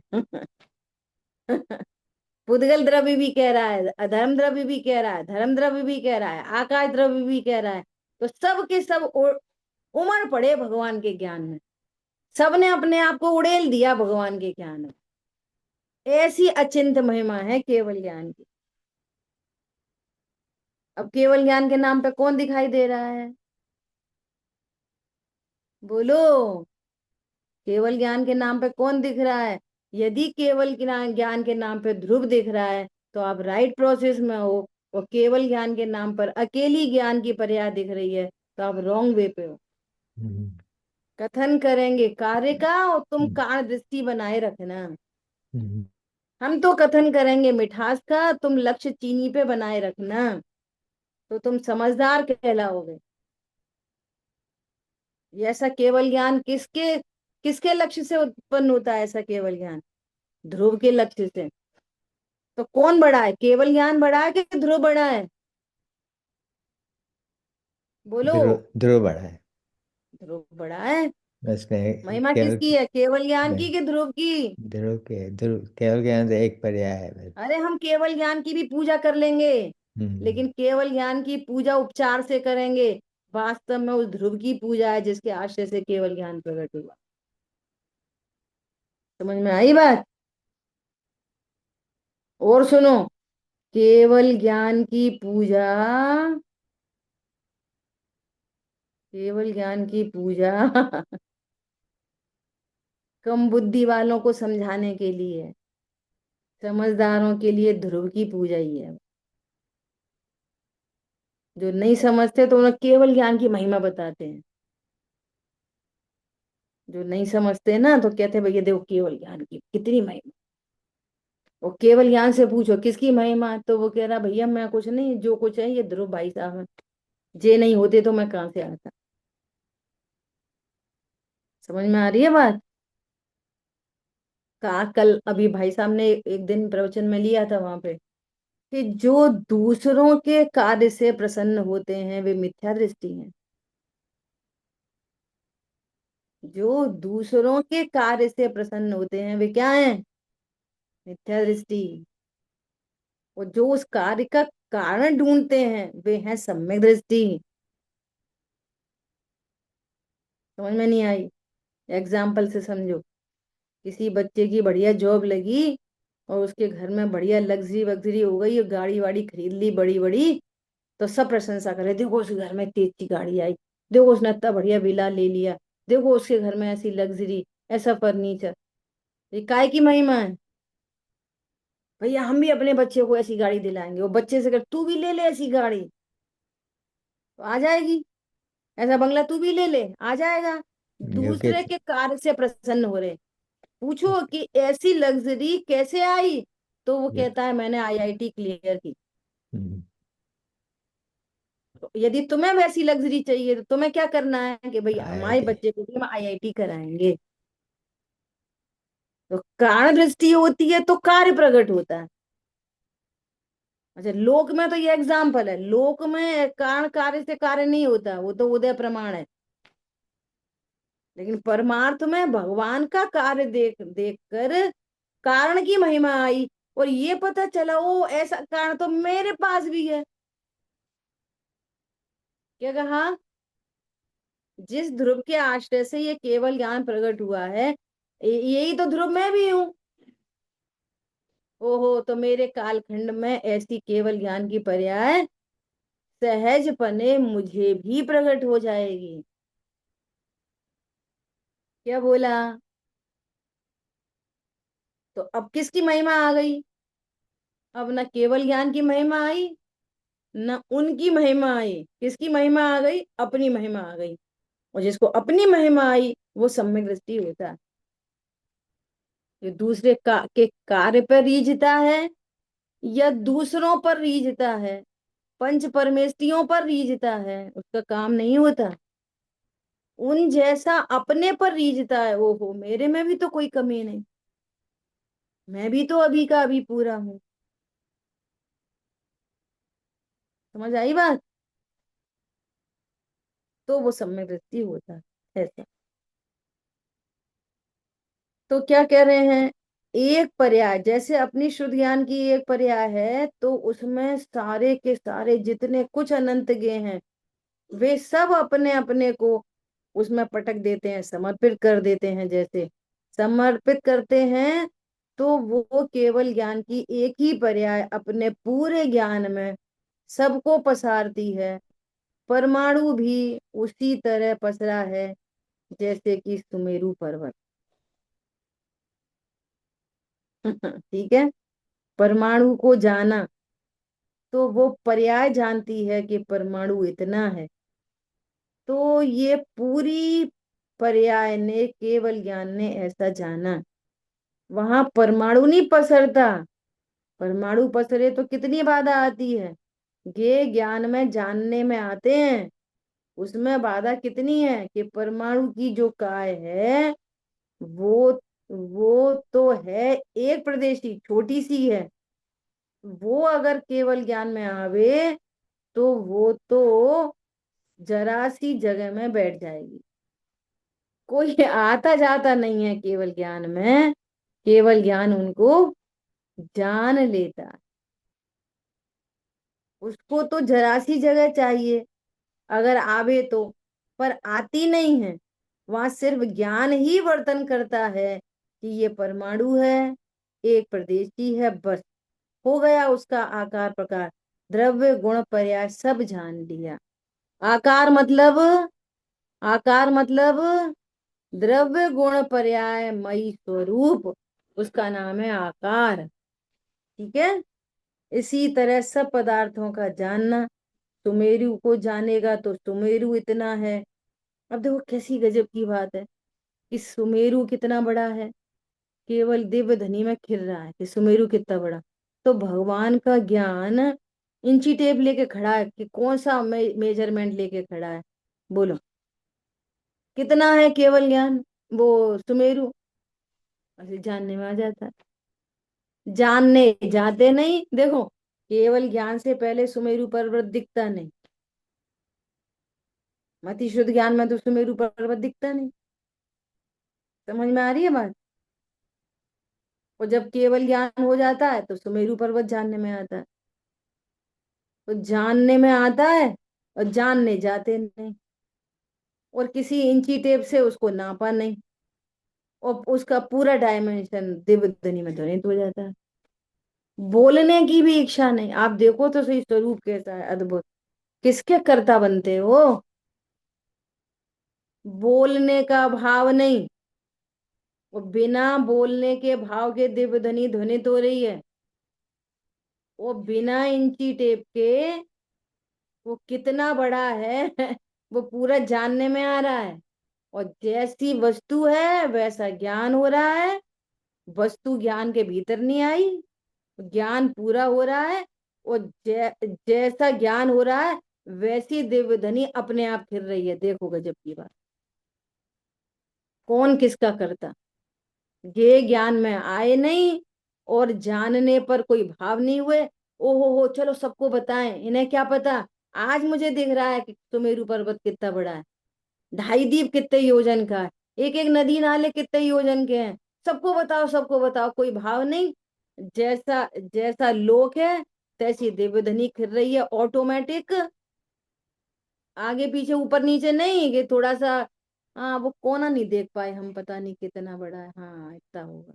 पुद्गल द्रव्य भी कह रहा है, अधर्म द्रव्य भी कह रहा है, धर्म द्रव्य भी कह रहा है, आकाश द्रव्य भी कह रहा है। तो सब के सब उमड़ पड़े भगवान के ज्ञान में। सबने अपने आप को उड़ेल दिया भगवान के ज्ञान में। ऐसी अचिंत महिमा है केवल ज्ञान की। अब केवल ज्ञान के नाम पे कौन दिखाई दे रहा है? बोलो, केवल ज्ञान के नाम पे कौन दिख रहा है? यदि केवल ज्ञान के नाम पे ध्रुव दिख रहा है तो आप राइट प्रोसेस में हो, और केवल ज्ञान के नाम पर अकेली ज्ञान की पर्याय दिख रही है तो आप रॉन्ग वे पे हो। हम्म, कथन करेंगे कार्य का और तुम हम्म, कारण दृष्टि बनाए रखना। हम्म, हम तो कथन करेंगे मिठास का, तुम लक्ष्य चीनी पे बनाए रखना, तो तुम समझदार कहलाओगे। ये ऐसा केवल ज्ञान किसके किसके लक्ष्य से उत्पन्न होता है? ऐसा केवल ज्ञान ध्रुव के लक्ष्य से। तो कौन बड़ा है, केवल ज्ञान बड़ा है कि ध्रुव बड़ा है? बोलो। ध्रुव बड़ा है। ध्रुव बड़ा है। उसमें महिमा केवल किसकी है, केवल ज्ञान की नहीं, कि ध्रुव की? ध्रुव केवल ज्ञान तो एक पर्याय है बस। अरे हम केवल ज्ञान की भी पूजा कर लेंगे, हम्म, लेकिन केवल ज्ञान की पूजा उपचार से करेंगे। वास्तव में उस ध्रुव की पूजा है जिसके आश्रय से केवल ज्ञान प्रकट हुआ। समझ में आई बात? और सुनो, केवल ज्ञान की पूजा, केवल ज्ञान की पूजा कम बुद्धि वालों को समझाने के लिए है। समझदारों के लिए ध्रुव की पूजा ही है। जो नहीं समझते तो उन्हें केवल ज्ञान की महिमा बताते हैं। जो नहीं समझते ना तो कहते हैं भैया देखो केवल ज्ञान की कितनी महिमा। वो केवल ज्ञान से पूछो किसकी महिमा, तो वो कह रहा भैया मैं कुछ नहीं, जो कुछ है ये ध्रुव भाई साहब है, जे नहीं होते तो मैं कहाँ से आता। समझ में आ रही है बात? कहा कल अभी भाई साहब ने एक दिन प्रवचन में लिया था वहां पे कि जो दूसरों के कार्य से प्रसन्न होते हैं वे मिथ्या दृष्टि हैं। जो दूसरों के कार्य से प्रसन्न होते हैं वे क्या हैं? मिथ्या दृष्टि। और जो उस कार्य का कारण ढूंढते हैं वे हैं सम्यक दृष्टि। समझ में नहीं आई? एग्जाम्पल से समझो। किसी बच्चे की बढ़िया जॉब लगी और उसके घर में बढ़िया लग्जरी वग्जरी हो गई और गाड़ी वाड़ी खरीद ली बड़ी बड़ी, तो सब प्रशंसा करे, देखो उसके घर में इतनी अच्छी गाड़ी आई, देखो उसने इतना बढ़िया विला ले लिया, देखो उसके घर में ऐसी लग्जरी, ऐसा फर्नीचर। ये काय की महिमा है? भैया हम भी अपने बच्चे को ऐसी गाड़ी दिलाएंगे। वो बच्चे से कर तू भी ले ले ऐसी गाड़ी, तो आ जाएगी। ऐसा बंगला तू भी ले ले, आ जाएगा। जो कि दूसरे के कार्य से प्रसन्न हो रहे। पूछो कि ऐसी लग्जरी कैसे आई, तो वो जो कहता है मैंने आईआईटी क्लियर की। हम्म, तो यदि तुम्हें वैसी लग्जरी चाहिए तो तुम्हें क्या करना है कि भाई हमारे आईआईटी। बच्चे को भी हम आईआईटी कराएंगे। तो कारण दृष्टि होती है तो कार्य प्रकट होता है। अच्छा, लोक में तो ये एग्जाम्पल है, लोक में कारण कार्य से कार्य नहीं होता, वो तो उदय प्रमाण है। लेकिन परमार्थ में भगवान का कार्य देख देख कर कारण की महिमा आई, और ये पता चला ओ ऐसा कारण तो मेरे पास भी है। क्या कहा? जिस ध्रुव के आश्रय से ये केवल ज्ञान प्रकट हुआ है, यही तो ध्रुव मैं भी हूं। ओहो, तो मेरे कालखंड में ऐसी केवल ज्ञान की पर्याय सहज पने मुझे भी प्रकट हो जाएगी। क्या बोला? तो अब किसकी महिमा आ गई? अब ना केवल ज्ञान की महिमा आई, न उनकी महिमा आई। किसकी महिमा आ गई? अपनी महिमा आ गई। और जिसको अपनी महिमा आई वो सम्यक दृष्टि होता है। जो दूसरे के कार्य पर रीझता है या दूसरों पर रीझता है, पंच परमेष्टियों पर रीझता है, उसका काम नहीं होता। उन जैसा अपने पर रीझता है, ओहो मेरे में भी तो कोई कमी नहीं, मैं भी तो अभी का अभी पूरा हूं। समझ आई बात? तो वो सम्यक दृष्टि होता है। ऐसा तो क्या कह रहे हैं, एक पर्याय जैसे अपनी शुद्ध ज्ञान की एक पर्याय है, तो उसमें सारे के सारे जितने कुछ अनंत ज्ञ हैं वे सब अपने अपने को उसमें पटक देते हैं, समर्पित कर देते हैं। जैसे समर्पित करते हैं, तो वो केवल ज्ञान की एक ही पर्याय अपने पूरे ज्ञान में सबको पसारती है। परमाणु भी उसी तरह पसरा है जैसे कि सुमेरु पर्वत। ठीक है, परमाणु को जाना तो वो पर्याय जानती है कि परमाणु इतना है, तो ये पूरी पर्याय ने केवल ज्ञान ने ऐसा जाना। वहां परमाणु नहीं पसरता, परमाणु पसरे तो कितनी बाधा आती है, ये ज्ञान में जानने में आते हैं। उसमें बाधा कितनी है कि परमाणु की जो काय है वो वो तो है एक प्रदेशी, छोटी सी है। वो अगर केवल ज्ञान में आवे तो वो तो जरा सी जगह में बैठ जाएगी। कोई आता जाता नहीं है केवल ज्ञान में, केवल ज्ञान उनको जान लेता है। उसको तो जरा सी जगह चाहिए अगर आवे तो, पर आती नहीं है। वहां सिर्फ ज्ञान ही वर्तन करता है कि ये परमाणु है, एक प्रदेशी है, बस हो गया उसका आकार प्रकार द्रव्य गुण पर्याय सब जान लिया। आकार मतलब, आकार मतलब द्रव्य गुण पर्याय मई स्वरूप, उसका नाम है आकार। ठीक है, इसी तरह सब पदार्थों का जानना। सुमेरु को जानेगा तो सुमेरु इतना है। अब देखो कैसी गजब की बात है कि सुमेरु कितना बड़ा है, केवल दिव्य धनी में खिल रहा है कि सुमेरु कितना बड़ा। तो भगवान का ज्ञान इंची टेप लेके खड़ा है कि कौन सा मेजरमेंट लेके खड़ा है, बोलो कितना है केवल ज्ञान, वो सुमेरु ऐसे जानने में आ जाता है। जानने जाते नहीं, देखो केवल ज्ञान से पहले सुमेरु पर्वत दिखता नहीं, मति शुद्ध ज्ञान में तो सुमेरु पर्वत दिखता नहीं। समझ में आ रही है बात। और जब केवल ज्ञान हो जाता है तो सुमेरु पर्वत जानने में आता है। तो जानने में आता है और जानने जाते नहीं, और किसी इंची टेप से उसको नापा नहीं, और उसका पूरा डायमेंशन दिव्यधनी में ध्वनित हो जाता है। बोलने की भी इच्छा नहीं। आप देखो तो सही स्वरूप कैसा है अद्भुत, किसके कर्ता बनते हो। बोलने का भाव नहीं, वो बिना बोलने के भाव के दिव्य ध्वनि ध्वनित हो रही है। वो बिना इंची टेप के वो कितना बड़ा है वो पूरा जानने में आ रहा है। और जैसी वस्तु है वैसा ज्ञान हो रहा है। वस्तु ज्ञान के भीतर नहीं आई, ज्ञान पूरा हो रहा है। और जैसा ज्ञान हो रहा है वैसी दिव्य ध्वनि अपने आप फिर रही है। देखो गजब की बात, कौन किसका करता। ये ज्ञान में आए नहीं और जानने पर कोई भाव नहीं हुए। ओहो हो चलो सबको बताएं, इन्हें क्या पता। आज मुझे दिख रहा है कि सुमेरु पर्वत कितना बड़ा है, ढाई द्वीप कितने योजन का है, एक एक नदी नाले कितने योजन के हैं। सबको बताओ सबको बताओ, कोई भाव नहीं। जैसा जैसा लोक है तैसी देवधनी खिल रही है ऑटोमेटिक, आगे पीछे ऊपर नीचे नहीं कि थोड़ा सा। हाँ वो कोना नहीं देख पाए हम, पता नहीं कितना बड़ा है, हाँ इतना होगा।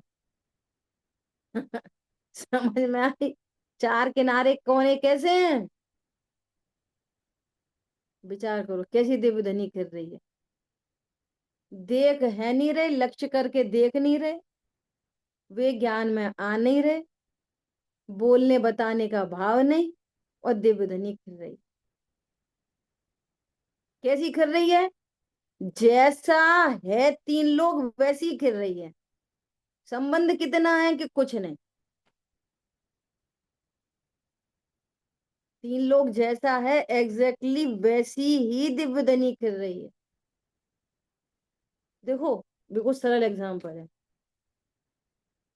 समझ में आई। चार किनारे कोने कैसे हैं, विचार करो कैसी देवधनी खिल रही है। देख है नहीं रहे, लक्ष्य करके देख नहीं रहे, वे ज्ञान में आ नहीं रहे, बोलने बताने का भाव नहीं, और दिव्य ध्वनि खिल रही। कैसी खिल रही है, जैसा है तीन लोग वैसी खिल रही है। संबंध कितना है कि कुछ नहीं, तीन लोग जैसा है एग्जैक्टली वैसी ही दिव्य ध्वनि खिल रही है। देखो बिल्कुल सरल एग्जांपल है।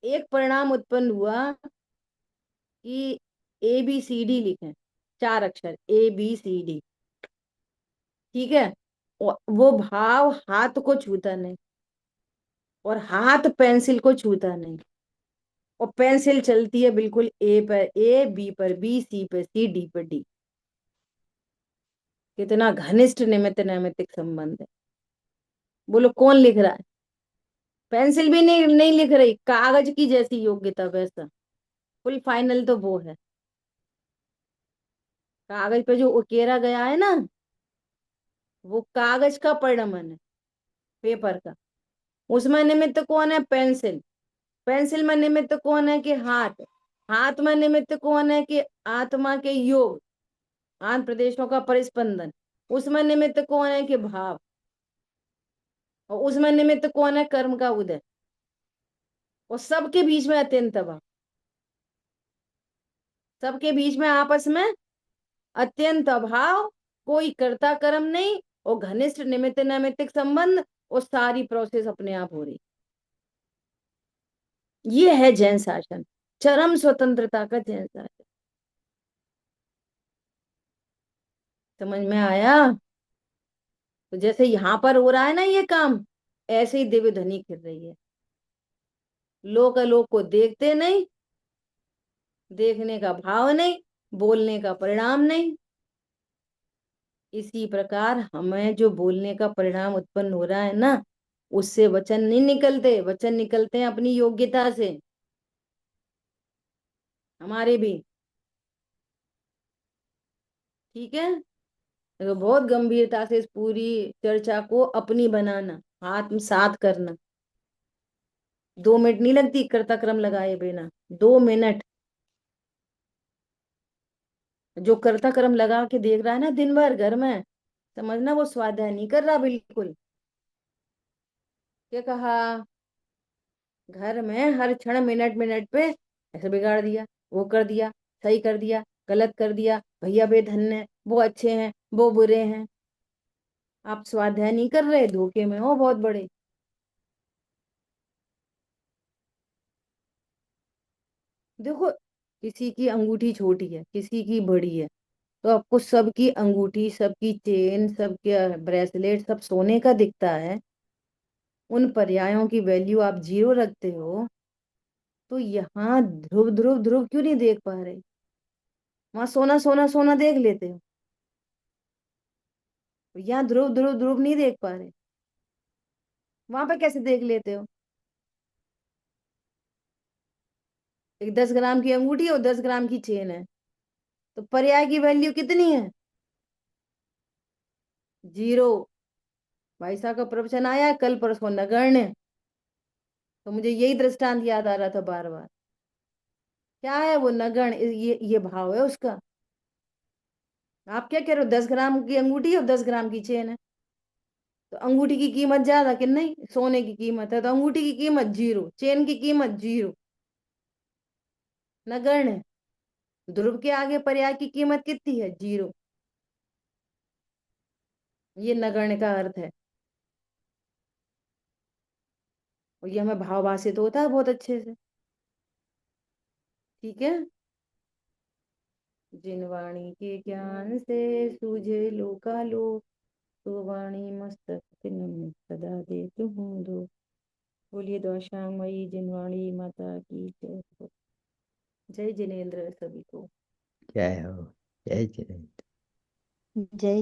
एक परिणाम उत्पन्न हुआ कि ए बी सी डी लिखें, चार अक्षर ए बी सी डी। ठीक है, वो भाव हाथ को छूता नहीं, और हाथ पेंसिल को छूता नहीं, और पेंसिल चलती है बिल्कुल ए पर ए, बी पर बी, सी पर सी, डी पर डी। कितना घनिष्ठ निमित्त नैमित्तिक संबंध है। बोलो कौन लिख रहा है? पेंसिल भी नहीं लिख रही, कागज की जैसी योग्यता वैसा। फुल फाइनल तो वो है। कागज पे जो उकेरा गया है ना, वो कागज का परिणमन है, पेपर का। उसमें निमित्त कौन है? पेंसिल। पेंसिल में निमित्त कौन है? कि हाथ। हाथ में निमित्त कौन है? कि आत्मा के योग, आंत प्रदेशों का परिस्पंदन। उसमें निमित्त कौन है? कि भाव। और उसमें निमित्त कौन है? कर्म का उदय। और सबके बीच में अत्यंत भाव, सबके बीच में आपस में अत्यंत अभाव, कोई कर्ता कर्म नहीं, और घनिष्ठ निमित्त नैमित्तिक संबंध, और सारी प्रोसेस अपने आप हो रही। ये है जैन शासन, चरम स्वतंत्रता का जैन शासन। समझ में आया? तो जैसे यहां पर हो रहा है ना ये काम, ऐसे ही दिव्य ध्वनि खिल रही है। लोक अलोक को देखते नहीं, देखने का भाव नहीं, बोलने का परिणाम नहीं। इसी प्रकार हमें जो बोलने का परिणाम उत्पन्न हो रहा है ना, उससे वचन नहीं निकलते, वचन निकलते हैं अपनी योग्यता से, हमारे भी। ठीक है? तो बहुत गंभीरता से इस पूरी चर्चा को अपनी बनाना, आत्मसात करना। 2 मिनट नहीं लगती कर्ताक्रम लगाए बिना, 2 मिनट। जो कर्ताक्रम लगा के देख रहा है ना दिन भर घर में, समझना वो स्वाध्याय नहीं कर रहा बिल्कुल। क्या कहा? घर में हर क्षण मिनट मिनट पे ऐसे बिगाड़ दिया, वो कर दिया, सही कर दिया, गलत कर दिया, भैया बेधन्य है, वो अच्छे हैं, वो बुरे हैं। आप स्वाध्याय नहीं कर रहे, धोखे में हो बहुत बड़े। देखो, किसी की अंगूठी छोटी है, किसी की बड़ी है, तो आपको सबकी अंगूठी, सबकी चेन, सबके ब्रेसलेट सब सोने का दिखता है। उन पर्यायों की वैल्यू आप 0 रखते हो, तो यहाँ ध्रुव ध्रुव ध्रुव क्यों नहीं देख पा रहे? वहां सोना सोना सोना देख लेते हो, यहाँ ध्रुव ध्रुव ध्रुव नहीं देख पा रहे, वहां पे कैसे देख लेते हो? एक 10 ग्राम की अंगूठी और 10 ग्राम की चेन है, तो पर्याय की वैल्यू कितनी है? 0। भाई साहब का प्रवचन आया कल परसों नगण्य, तो मुझे यही दृष्टांत याद आ रहा था बार बार। क्या है वो नगण्य? ये भाव है उसका। आप क्या कह रहे हो? 10 ग्राम की अंगूठी और 10 ग्राम की चेन है, तो अंगूठी की कीमत ज्यादा कि नहीं? सोने की कीमत है, तो अंगूठी की कीमत 0, चेन की कीमत 0। नगण्य। ध्रुव के आगे पर्याय की कीमत कितनी है? 0। ये नगण्य का अर्थ है, और ये हमें भावभाषित होता है बहुत अच्छे से। ठीक है? जिन वाणी के ज्ञान से सूझे लोकालोक, तो वाणी मस्तक नमन सदा देतु हूँ दो। बोलिए द्वाशामयी जिनवाणी माता की जय हो। जय जिनेन्द्र सभी को। जय हो। जय जय। जय